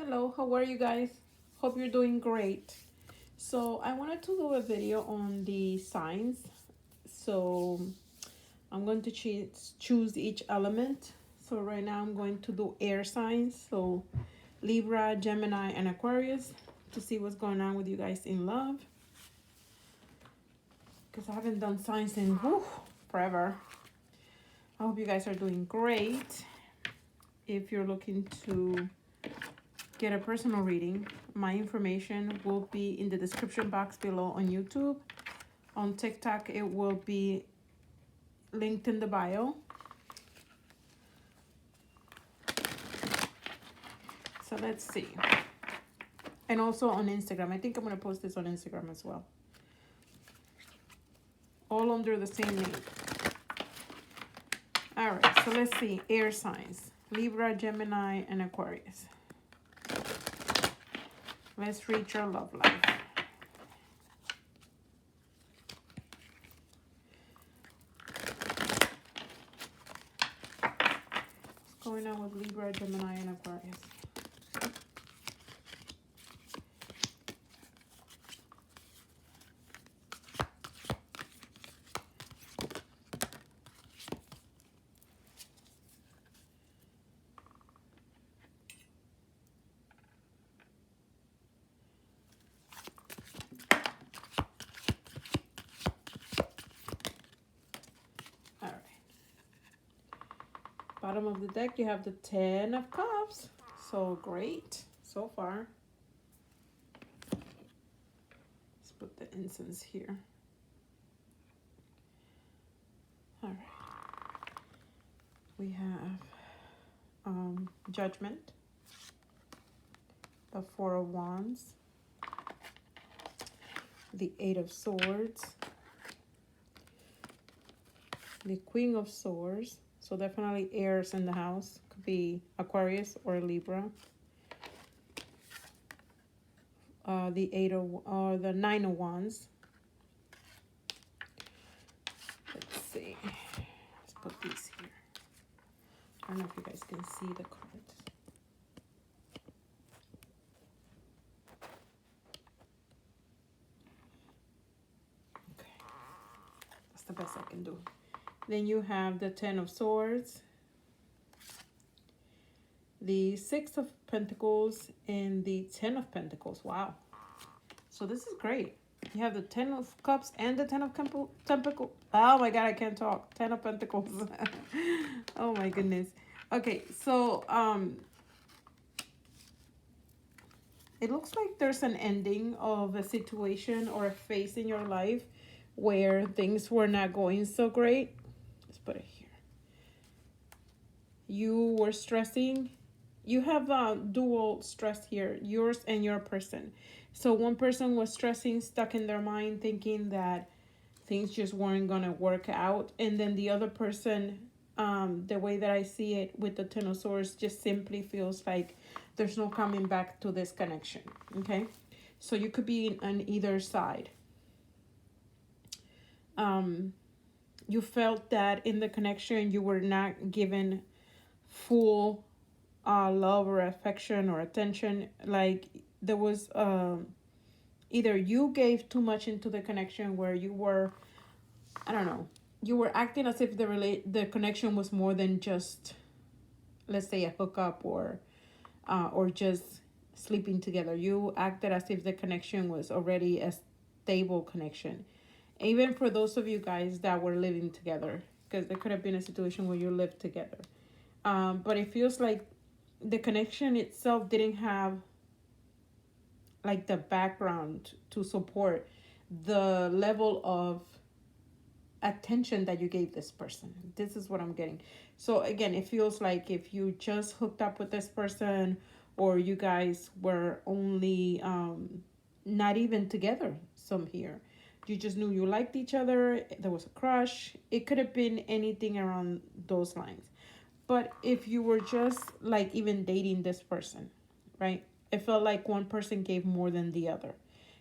Hello, how are you guys? Hope you're doing great. So I wanted to do a video on the signs. So I'm going to choose each element. So right now I'm going to do air signs. So Libra, Gemini, and Aquarius to see what's going on with you guys in love. Because I haven't done signs in forever. I hope you guys are doing great. If you're looking to get a personal reading, my information will be in the description box below on YouTube. On TikTok, it will be linked in the bio. So let's see. And also on Instagram. I think I'm going to post this on Instagram as well. All under the same name. Alright, so let's see. Air signs. Libra, Gemini, and Aquarius. Let's read your love life. What's going on with Libra, Gemini, and Aquarius? Bottom of the deck, you have the 10 of Cups. So great so far. Let's put the incense here. All right. We have Judgment, the 4 of Wands, the 8 of Swords, the Queen of Swords. So definitely airs in the house. Could be Aquarius or Libra. The 9 of Wands. Let's see. Let's put these here. I don't know if you guys can see the cards. Okay. That's the best I can do. Then you have the 10 of Swords, the 6 of Pentacles, and the 10 of Pentacles. Wow. So this is great. You have the 10 of Cups and the 10 of Pentacles. Oh my God, I can't talk. 10 of Pentacles. Oh my goodness. Okay, so it looks like there's an ending of a situation or a phase in your life where things were not going so great. Put it here. You were stressing. You have dual stress here, yours and your person. So one person was stressing, stuck in their mind, thinking that things just weren't gonna work out, and then the other person, the way that I see it with the 10 of Swords, just simply feels like there's no coming back to this connection. Okay, so you could be on either side. You felt that in the connection you were not given full love or affection or attention. Like there was either you gave too much into the connection where you were, I don't know, you were acting as if the connection was more than just, let's say, a hookup or just sleeping together. You acted as if the connection was already a stable connection. Even for those of you guys that were living together, because there could have been a situation where you lived together. But it feels like the connection itself didn't have like the background to support the level of attention that you gave this person. This is what I'm getting. So again, it feels like if you just hooked up with this person, or you guys were only not even together some here. You just knew you liked each other. There was a crush. It could have been anything around those lines. But if you were just like even dating this person, right? It felt like one person gave more than the other.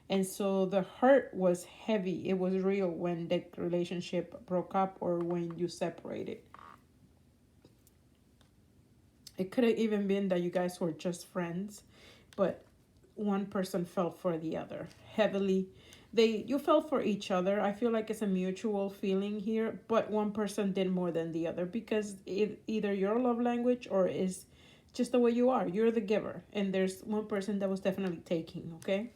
And so the hurt was heavy. It was real when the relationship broke up or when you separated. It could have even been that you guys were just friends, but one person felt for the other heavily. You felt for each other. I feel like it's a mutual feeling here, but one person did more than the other because either your love language or is just the way you are. You're the giver, and there's one person that was definitely taking. Okay,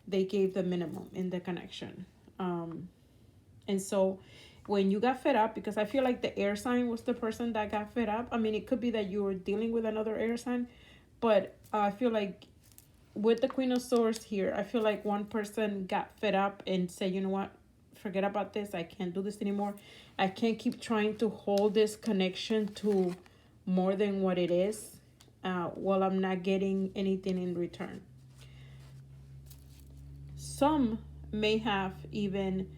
they gave the minimum in the connection. And so when you got fed up, because I feel like the air sign was the person that got fed up. I mean, it could be that you were dealing with another air sign, but I feel like with the Queen of Swords here, I feel like one person got fed up and said, you know what, forget about this. I can't do this anymore. I can't keep trying to hold this connection to more than what it is while I'm not getting anything in return. Some may have even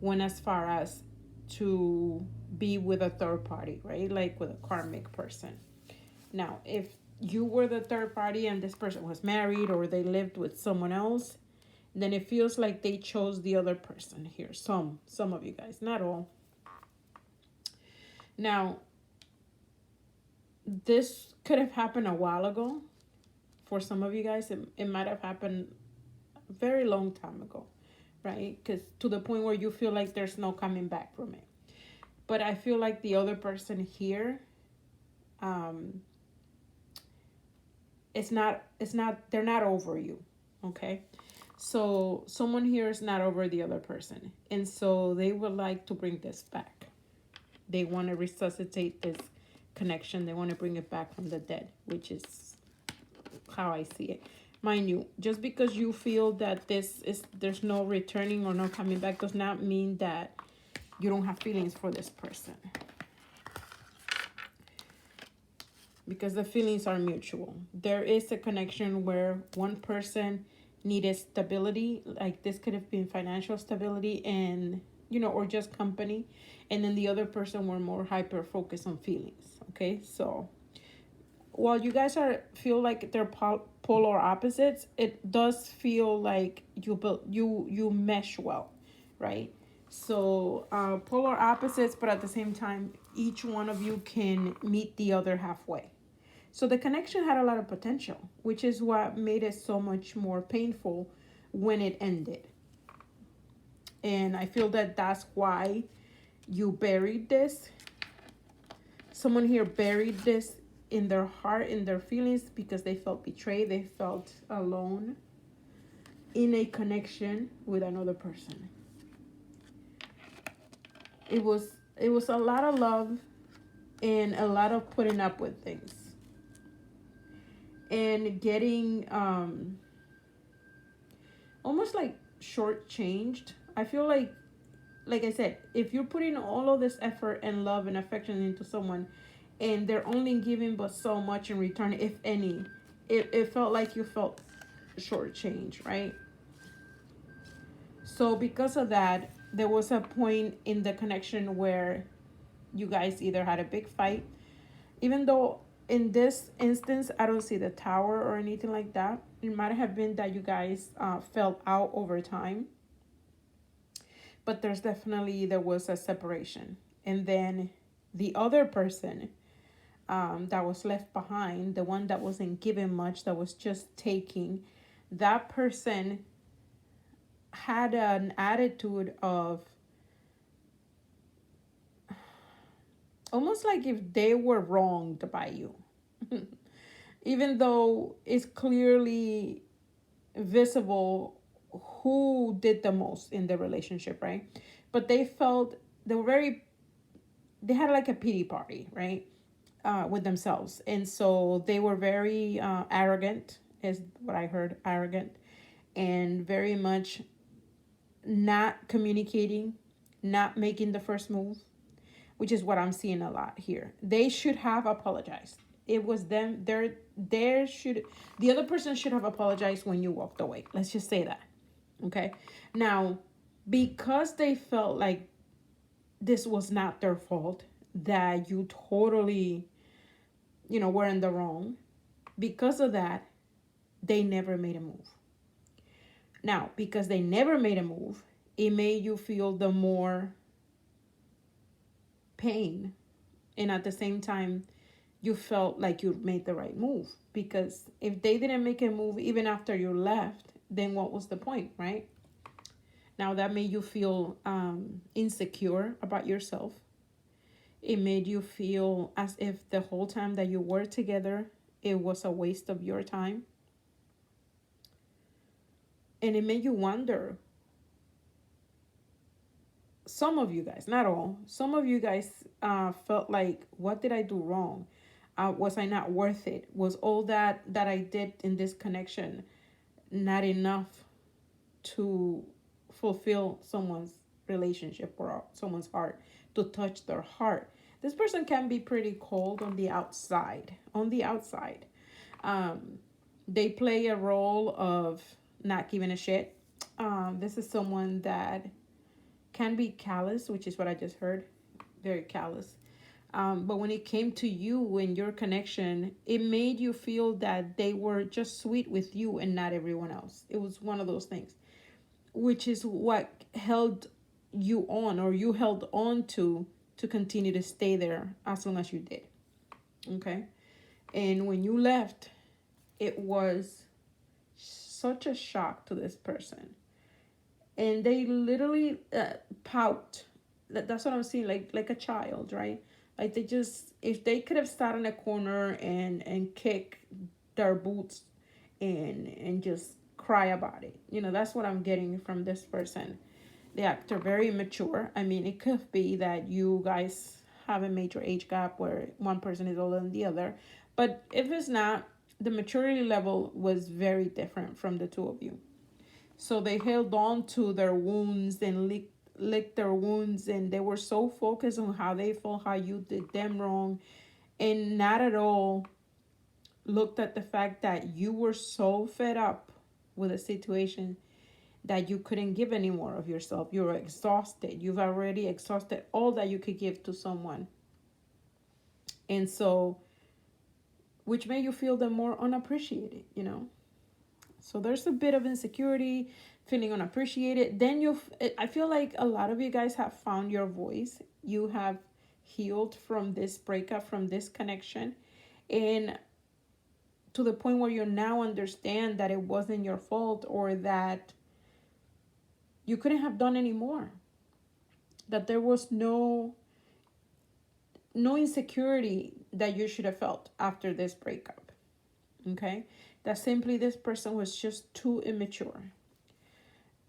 went as far as to be with a third party, right? Like with a karmic person. Now, if you were the third party and this person was married or they lived with someone else, then it feels like they chose the other person here. Some of you guys, not all. Now, this could have happened a while ago. For some of you guys, it might have happened a very long time ago, right? Because to the point where you feel like there's no coming back from it. But I feel like the other person here, they're not over you, okay? So someone here is not over the other person. And so they would like to bring this back. They want to resuscitate this connection. They want to bring it back from the dead, which is how I see it. Mind you, just because you feel that there's no returning or no coming back does not mean that you don't have feelings for this person. Because the feelings are mutual. There is a connection where one person needed stability, like this could have been financial stability and, or just company. And then the other person were more hyper focused on feelings. Okay, so while you guys feel like they're polar opposites, it does feel like you mesh well, right? So polar opposites, but at the same time, each one of you can meet the other halfway. So the connection had a lot of potential, which is what made it so much more painful when it ended. And I feel that that's why you buried this. Someone here buried this in their heart, in their feelings, because they felt betrayed. They felt alone in a connection with another person. It was a lot of love and a lot of putting up with things. And getting almost like shortchanged. I feel like I said, if you're putting all of this effort and love and affection into someone and they're only giving but so much in return, if any, it felt like you felt shortchanged, right? So because of that, there was a point in the connection where you guys either had a big fight, even though in this instance, I don't see the tower or anything like that. It might have been that you guys fell out over time. But there was a separation. And then the other person that was left behind, the one that wasn't given much, that was just taking, that person had an attitude of almost like if they were wronged by you. Even though it's clearly visible who did the most in the relationship, right? But they had like a pity party, right? With themselves. And so they were very arrogant, is what I heard, arrogant, and very much not communicating, not making the first move, which is what I'm seeing a lot here. They should have apologized. It was them. The other person should have apologized when you walked away. Let's just say that. Okay. Now, because they felt like this was not their fault, that you totally, were in the wrong, because of that, they never made a move. Now, because they never made a move, it made you feel the more pain. And at the same time, you felt like you made the right move. Because if they didn't make a move even after you left, then what was the point, right? Now that made you feel insecure about yourself. It made you feel as if the whole time that you were together, it was a waste of your time. And it made you wonder. Some of you guys, not all, some of you guys felt like, what did I do wrong? Was I not worth it? Was all that I did in this connection not enough to fulfill someone's relationship or someone's heart, to touch their heart? This person can be pretty cold on the outside. On the outside, they play a role of not giving a shit. This is someone that can be callous, which is what I just heard, very callous. But when it came to you and your connection, it made you feel that they were just sweet with you and not everyone else. It was one of those things, which is what held you on, or you held on to continue to stay there as long as you did. Okay. And when you left, it was such a shock to this person. And they literally pout. That's what I'm seeing, like a child, right? Like they just, if they could have sat in a corner and kick their boots and just cry about it. You know, that's what I'm getting from this person. The actor, very immature. I mean, it could be that you guys have a major age gap where one person is older than the other. But if it's not, the maturity level was very different from the two of you. So they held on to their wounds and licked their wounds, and they were so focused on how they felt, how you did them wrong, and not at all looked at the fact that you were so fed up with a situation that you couldn't give any more of yourself. You were exhausted. You've already exhausted all that you could give to someone. And so, which made you feel the more unappreciated, you know? So there's a bit of insecurity, feeling unappreciated. Then I feel like a lot of you guys have found your voice. You have healed from this breakup, from this connection. And to the point where you now understand that it wasn't your fault, or that you couldn't have done any more. That there was no insecurity that you should have felt after this breakup. Okay? That simply this person was just too immature.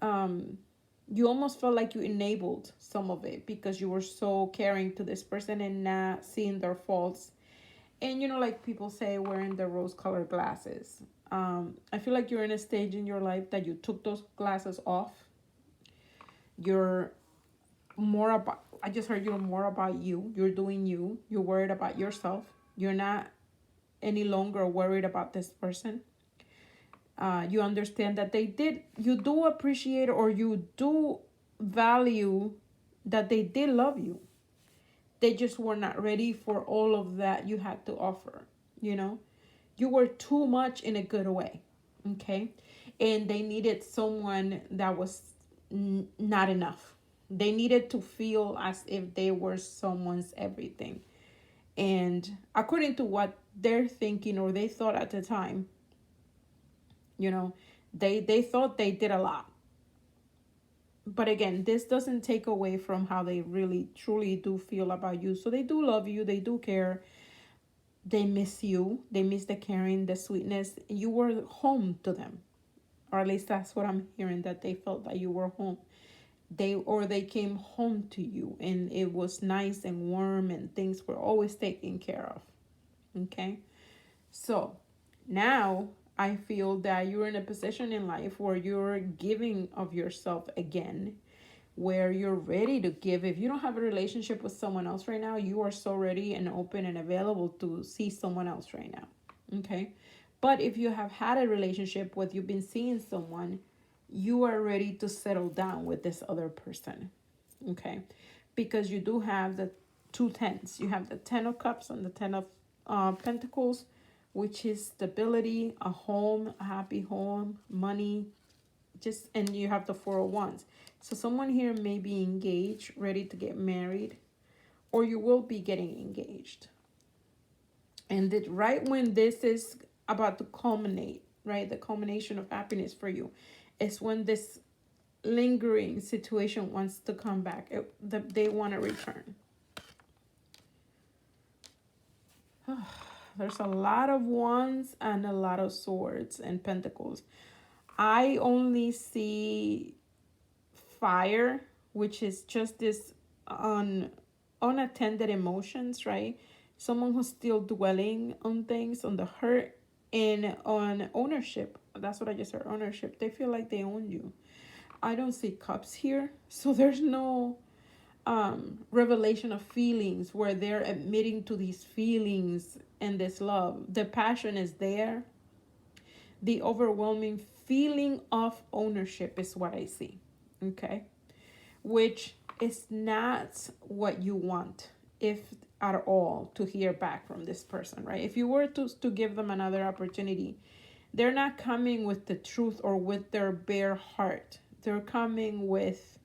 You almost felt like you enabled some of it because you were so caring to this person and not seeing their faults. And you know, like people say, wearing the rose-colored glasses. I feel like you're in a stage in your life that you took those glasses off. You're more about, I just heard you're more about you. You're doing you. You're worried about yourself. You're not any longer worried about this person. You understand that you do appreciate, or you do value that they did love you. They just were not ready for all of that you had to offer, you know? You were too much in a good way, okay? And they needed someone that was not enough. They needed to feel as if they were someone's everything. And according to what they're thinking, or they thought at the time, you know, they thought they did a lot. But again, this doesn't take away from how they really truly do feel about you. So they do love you, they do care, they miss you, they miss the caring, the sweetness. You were home to them, or at least that's what I'm hearing, that they felt that you were home. They came home to you, and it was nice and warm, and things were always taken care of. Okay? So now I feel that you're in a position in life where you're giving of yourself again, where you're ready to give. If you don't have a relationship with someone else right now, you are so ready and open and available to see someone else right now. Okay? But if you have had a relationship where you've been seeing someone, you are ready to settle down with this other person. Okay? Because you do have the two tens. You have the 10 of cups and the 10 of pentacles, which is stability, a home, a happy home, money, and you have the 4 of wands. So someone here may be engaged, ready to get married, or you will be getting engaged. And that right when this is about to culminate, right, the culmination of happiness for you, is when this lingering situation wants to come back. They want to return. There's a lot of wands and a lot of swords and pentacles. I only see fire, which is just this unattended emotions, right? Someone who's still dwelling on things, on the hurt, and on ownership. That's what I just heard, ownership. They feel like they own you. I don't see cups here, so there's no revelation of feelings where they're admitting to these feelings and this love. The passion is there. The overwhelming feeling of ownership is what I see. Okay, which is not what you want, if at all, to hear back from this person, right? If you were to give them another opportunity, they're not coming with the truth or with their bare heart. They're coming with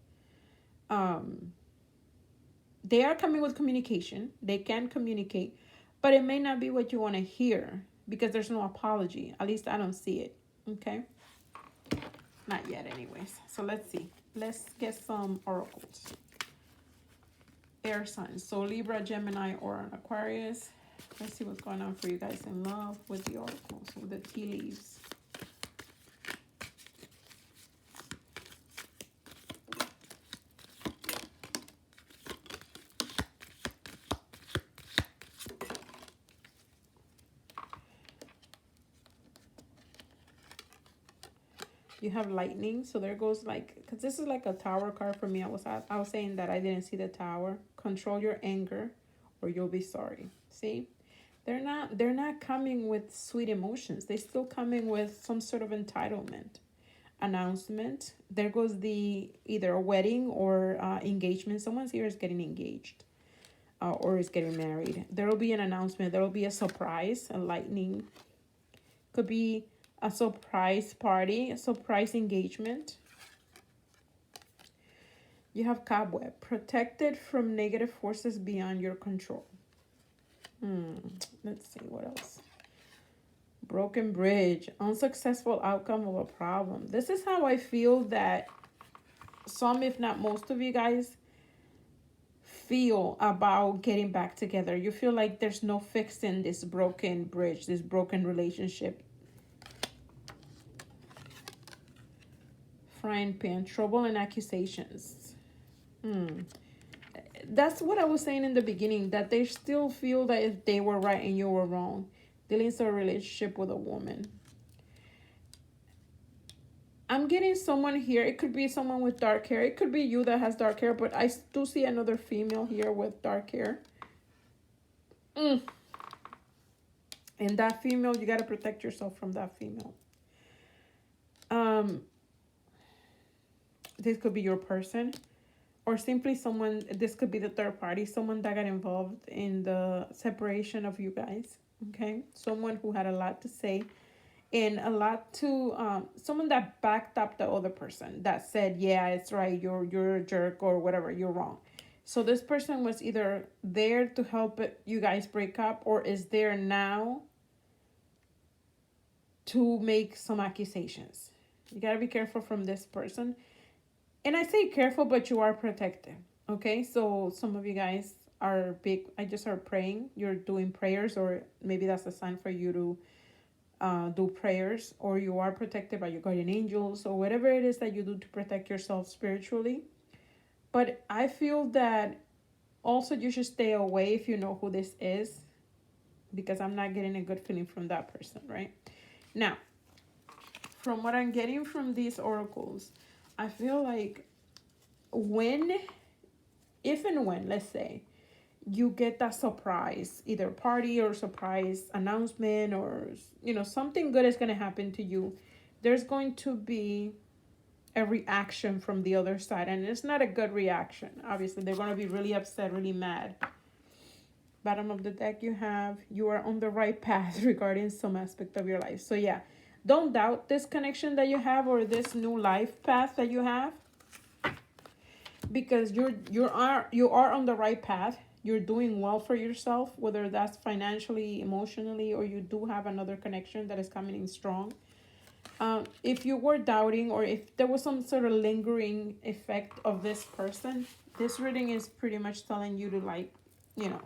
they are coming with communication. They can communicate, but it may not be what you want to hear because there's no apology. At least I don't see it. Okay, not yet anyways. So let's see. Let's get some oracles. Air signs. So Libra, Gemini, or an Aquarius. Let's see what's going on for you guys in love with the oracles, with the tea leaves. You have lightning, so there goes like, because this is like a tower card for me. I was saying that I didn't see the tower. Control your anger, or you'll be sorry. See, they're not coming with sweet emotions. They're still coming with some sort of entitlement. Announcement. There goes the either a wedding or engagement. Someone's here is getting engaged, or is getting married. There will be an announcement. There will be a surprise. A lightning could be a surprise party, a surprise engagement. You have cobweb, protected from negative forces beyond your control. Let's see what else. Broken bridge, unsuccessful outcome of a problem. This is how I feel that some, if not most of you guys, feel about getting back together. You feel like there's no fixing this broken bridge, this broken relationship. Frying pan, trouble and accusations. That's what I was saying in the beginning, that they still feel that if they were right and you were wrong. Dealing with a relationship with a woman. I'm getting someone here. It could be someone with dark hair. It could be you that has dark hair, but I do see another female here with dark hair. And that female, you got to protect yourself from that female. This could be your person, or simply someone, this could be the third party, someone that got involved in the separation of you guys, okay? Someone who had a lot to say and a lot to, someone that backed up the other person, that said, yeah, it's right, you're a jerk or whatever, you're wrong. So this person was either there to help you guys break up, or is there now to make some accusations. You got to be careful from this person. And I say careful, but you are protected. Okay, so some of you guys are big. I just are praying. You're doing prayers, or maybe that's a sign for you to do prayers, or you are protected by your guardian angels, or whatever it is that you do to protect yourself spiritually. But I feel that also you should stay away if you know who this is, because I'm not getting a good feeling from that person, right? Now, from what I'm getting from these oracles, I feel like if and when, let's say, you get that surprise, either party or surprise announcement, or, something good is going to happen to you, there's going to be a reaction from the other side. And it's not a good reaction. Obviously, they're going to be really upset, really mad. Bottom of the deck, you are on the right path regarding some aspect of your life. So yeah, don't doubt this connection that you have, or this new life path that you have, because you are on the right path. you're doing well for yourself, whether that's financially, emotionally, or you do have another connection that is coming in strong. If you were doubting, or if there was some sort of lingering effect of this person, this reading is pretty much telling you to, like, you know,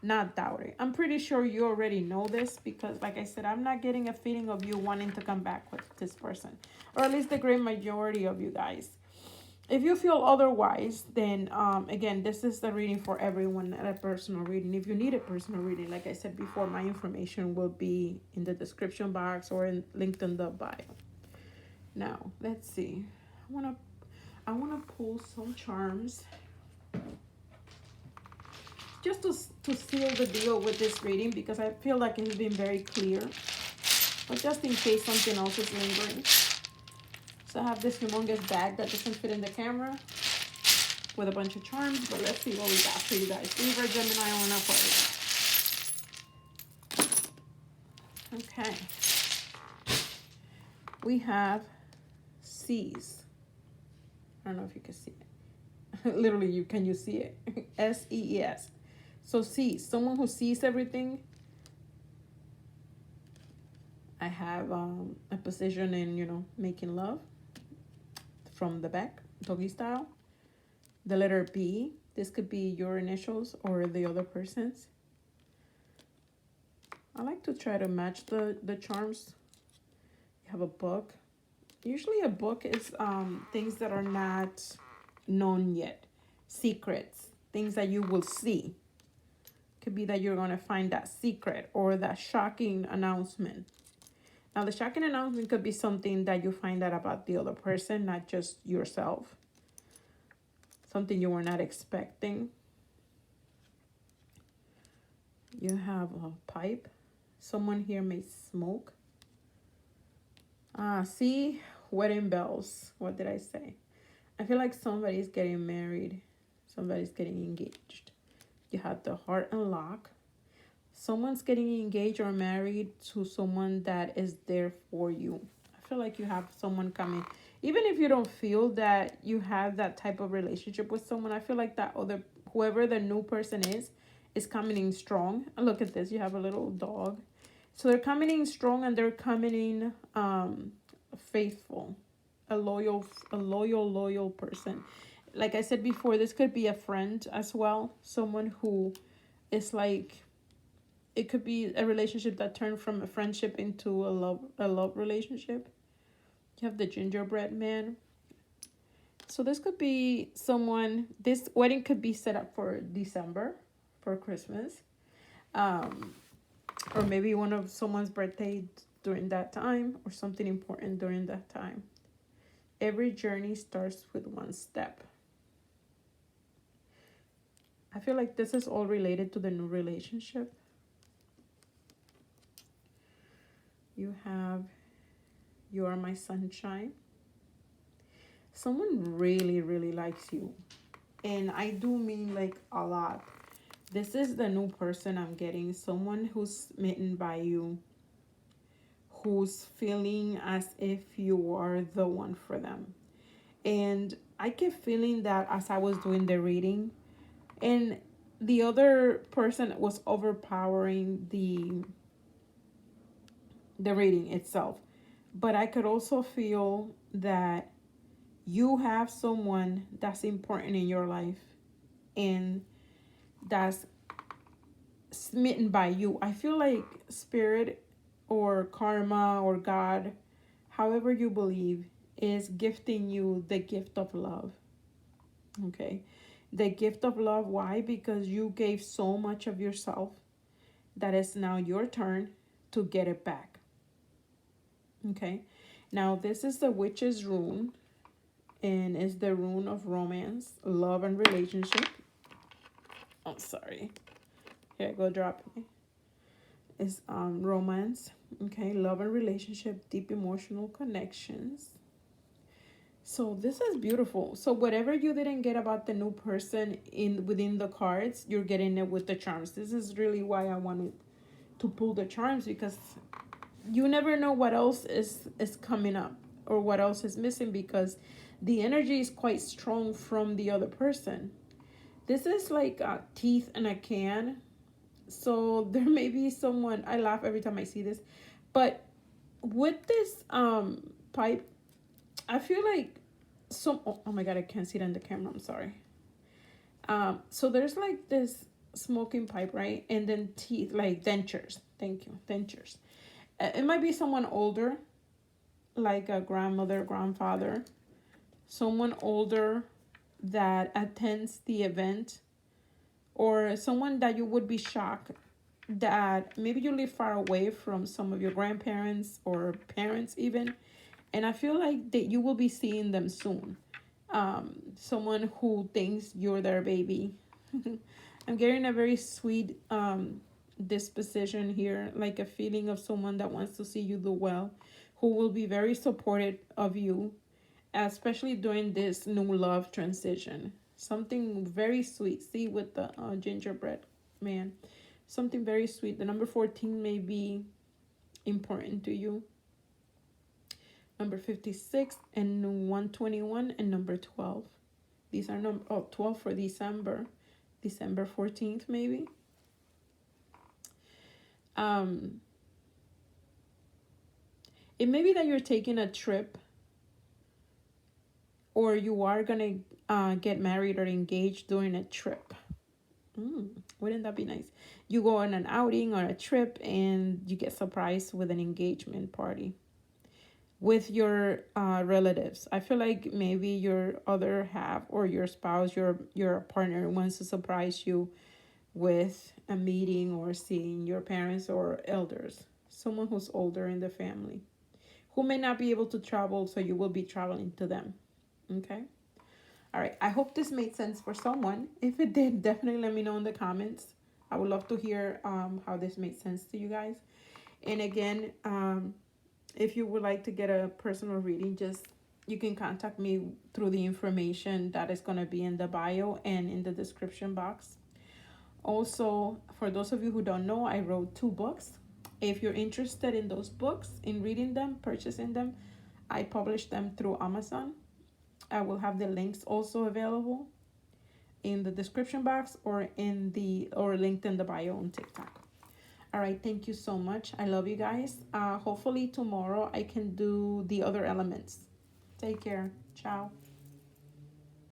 not doubt it. I'm pretty sure you already know this, because like I said, I'm not getting a feeling of you wanting to come back with this person, or at least the great majority of you guys. If you feel otherwise, then again, this is the reading for everyone, a personal reading. If you need a personal reading, like I said before, my information will be in the description box or linked in the bio. Now, let's see. I wanna pull some charms just to seal the deal with this reading, because I feel like it's been very clear. But just in case something else is lingering. So I have this humongous bag that doesn't fit in the camera with a bunch of charms, but let's see what we got for you guys. Libra, Gemini, or Aquarius. Okay. We have Sees. I don't know if you can see it. Literally, can you see it? S-E-E-S. So sees, someone who sees everything. I have a position in, you know, making love. From the back, doggy style. The letter B, this could be your initials or the other person's. I like to try to match the charms. You have a book. Usually a book is things that are not known yet. Secrets, things that you will see. Could be that you're going to find that secret or that shocking announcement. Now, the shocking announcement could be something that you find out about the other person, not just yourself. Something you were not expecting. You have a pipe. Someone here may smoke. See, wedding bells. What did I say? I feel like somebody's getting married. Somebody's getting engaged. You have the heart and lock. Someone's getting engaged or married to someone that is there for you. I feel like you have someone coming. Even if you don't feel that you have that type of relationship with someone, I feel like that other, whoever the new person is coming in strong. And look at this. You have a little dog. So they're coming in strong, and they're coming in faithful. A loyal person. Like I said before, this could be a friend as well. Someone who is like, it could be a relationship that turned from a friendship into a love relationship. You have the gingerbread man. So this could be someone, this wedding could be set up for December, for Christmas. Or maybe one of someone's birthday during that time, or something important during that time. Every journey starts with one step. I feel like this is all related to the new relationship. You have, you are my sunshine. Someone really, really likes you. And I do mean like a lot. This is the new person I'm getting. Someone who's smitten by you. Who's feeling as if you are the one for them. And I kept feeling that as I was doing the reading. And the other person was overpowering the reading itself. But I could also feel that you have someone that's important in your life and that's smitten by you. I feel like spirit or karma or God, however you believe, is gifting you the gift of love. Okay. The gift of love. Why? Because you gave so much of yourself that it's now your turn to get it back. Okay. Now this is the witch's rune, and it's the rune of romance, love, and relationship. I'm sorry. Here I go dropping. It's romance. Okay, love and relationship, deep emotional connections. So this is beautiful. So whatever you didn't get about the new person within the cards, you're getting it with the charms. This is really why I wanted to pull the charms, because you never know what else is coming up or what else is missing, because the energy is quite strong from the other person. This is like teeth in a can. So there may be someone, I laugh every time I see this, but with this pipe, I feel like some, oh my god, I can't see it on the camera, I'm sorry. So there's like this smoking pipe, right? And then teeth, like dentures. Thank you, dentures. It might be someone older, like a grandmother, grandfather, someone older that attends the event, or someone that you would be shocked that maybe you live far away from some of your grandparents or parents even, and I feel like that you will be seeing them soon. Someone who thinks you're their baby. I'm getting a very sweet disposition here, like a feeling of someone that wants to see you do well, who will be very supportive of you, especially during this new love transition. Something very sweet. See, with the gingerbread man, something very sweet. The number 14 may be important to you. Number 56 and 121 and number 12. These are 12 for December. December 14th, maybe. It may be that you're taking a trip, or you are gonna get married or engaged during a trip. Wouldn't that be nice? You go on an outing or a trip and you get surprised with an engagement party with your relatives. I feel like maybe your other half or your spouse, your partner wants to surprise you with a meeting or seeing your parents or elders, someone who's older in the family, who may not be able to travel, so you will be traveling to them. Okay. All right. I hope this made sense for someone. If it did, definitely let me know in the comments. I would love to hear how this made sense to you guys. And again, if you would like to get a personal reading, just you can contact me through the information that is going to be in the bio and in the description box. Also, for those of you who don't know, I wrote 2 books. If you're interested in those books, in reading them, purchasing them, I publish them through Amazon. I will have the links also available in the description box or linked in the bio on TikTok. All right, thank you so much. I love you guys. Hopefully tomorrow I can do the other elements. Take care. Ciao.